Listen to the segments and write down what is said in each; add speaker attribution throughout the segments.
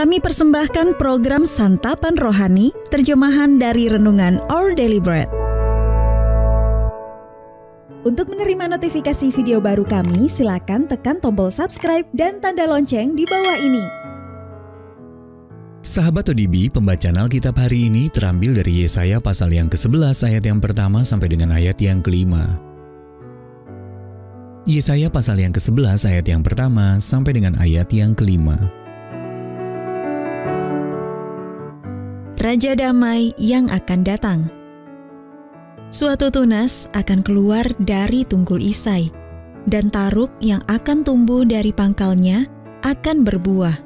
Speaker 1: Kami persembahkan program Santapan Rohani, terjemahan dari Renungan Our Daily Bread. Untuk menerima notifikasi video baru kami, silakan tekan tombol subscribe dan tanda lonceng di bawah ini.
Speaker 2: Sahabat ODB, pembacaan Alkitab hari ini terambil dari Yesaya pasal yang ke-11 ayat yang pertama sampai dengan ayat yang ke-5. Yesaya pasal yang ke-11 ayat yang pertama sampai dengan ayat yang ke-5.
Speaker 1: Raja damai yang akan datang. Suatu tunas akan keluar dari tunggul Isai, dan taruk yang akan tumbuh dari pangkalnya akan berbuah.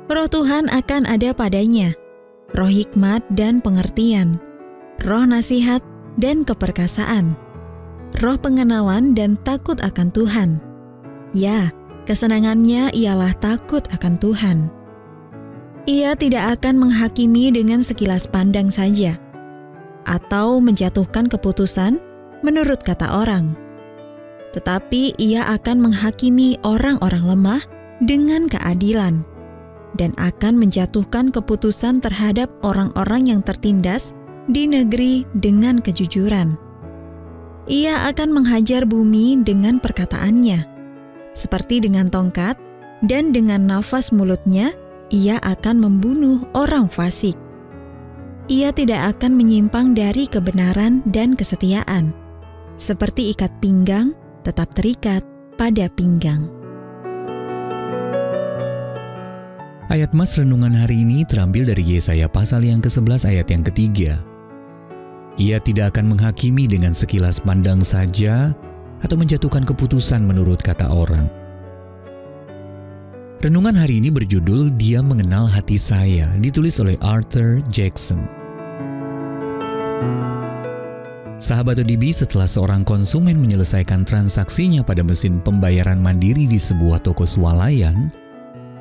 Speaker 1: Roh Tuhan akan ada padanya, roh hikmat dan pengertian, roh nasihat dan keperkasaan, roh pengenalan dan takut akan Tuhan. Ya, kesenangannya ialah takut akan Tuhan. Ia tidak akan menghakimi dengan sekilas pandang saja, atau menjatuhkan keputusan menurut kata orang. Tetapi ia akan menghakimi orang-orang lemah dengan keadilan, dan akan menjatuhkan keputusan terhadap orang-orang yang tertindas di negeri dengan kejujuran. Ia akan menghajar bumi dengan perkataannya, seperti dengan tongkat, dan dengan nafas mulutnya ia akan membunuh orang fasik. Ia tidak akan menyimpang dari kebenaran dan kesetiaan. Seperti ikat pinggang, tetap terikat pada pinggang.
Speaker 2: Ayat mas renungan hari ini terambil dari Yesaya pasal yang ke-11 ayat yang ketiga. Ia tidak akan menghakimi dengan sekilas pandang saja atau menjatuhkan keputusan menurut kata orang. Renungan hari ini berjudul Dia Mengenal Hati Saya, ditulis oleh Arthur Jackson. Sahabat ODB, setelah seorang konsumen menyelesaikan transaksinya pada mesin pembayaran mandiri di sebuah toko swalayan,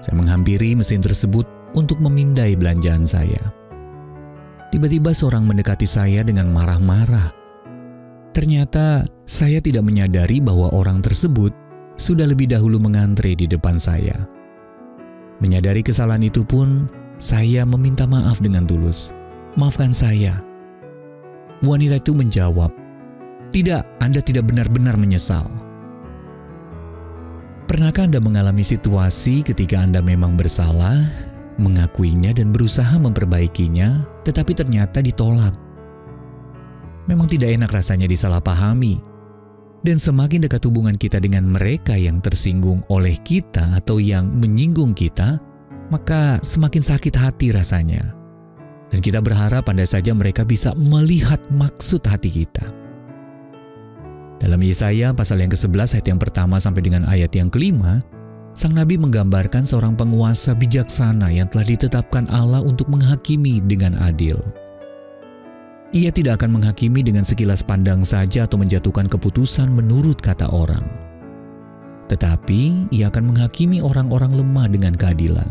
Speaker 2: saya menghampiri mesin tersebut untuk memindai belanjaan saya. Tiba-tiba seorang mendekati saya dengan marah-marah. Ternyata saya tidak menyadari bahwa orang tersebut sudah lebih dahulu mengantre di depan saya. Menyadari kesalahan itu pun, saya meminta maaf dengan tulus. Maafkan saya. Wanita itu menjawab, "Tidak, Anda tidak benar-benar menyesal." Pernahkah Anda mengalami situasi ketika Anda memang bersalah, mengakuinya dan berusaha memperbaikinya, tetapi ternyata ditolak? Memang tidak enak rasanya disalahpahami. Dan semakin dekat hubungan kita dengan mereka yang tersinggung oleh kita atau yang menyinggung kita, maka semakin sakit hati rasanya. Dan kita berharap andai saja mereka bisa melihat maksud hati kita. Dalam Yesaya pasal yang ke-11 ayat yang pertama sampai dengan ayat yang ke-5, Sang Nabi menggambarkan seorang penguasa bijaksana yang telah ditetapkan Allah untuk menghakimi dengan adil. Ia tidak akan menghakimi dengan sekilas pandang saja atau menjatuhkan keputusan menurut kata orang. Tetapi ia akan menghakimi orang-orang lemah dengan keadilan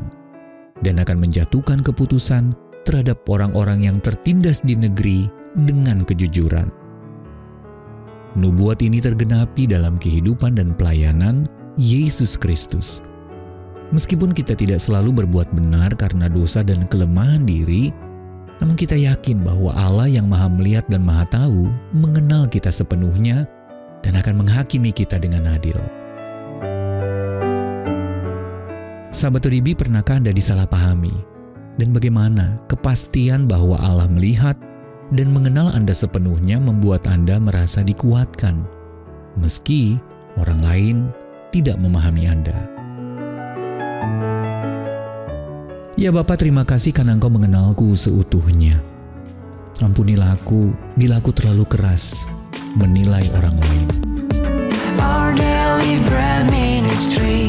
Speaker 2: dan akan menjatuhkan keputusan terhadap orang-orang yang tertindas di negeri dengan kejujuran. Nubuat ini tergenapi dalam kehidupan dan pelayanan Yesus Kristus. Meskipun kita tidak selalu berbuat benar karena dosa dan kelemahan diri, namun kita yakin bahwa Allah yang Maha Melihat dan Maha Tahu mengenal kita sepenuhnya dan akan menghakimi kita dengan adil. Sahabat ODB, pernahkah Anda disalahpahami? Dan bagaimana kepastian bahwa Allah melihat dan mengenal Anda sepenuhnya membuat Anda merasa dikuatkan, meski orang lain tidak memahami Anda? Ya Bapa, terima kasih karena Engkau mengenalku seutuhnya. Ampunilah aku bila aku terlalu keras menilai orang lain.
Speaker 3: Our Daily Bread Ministry.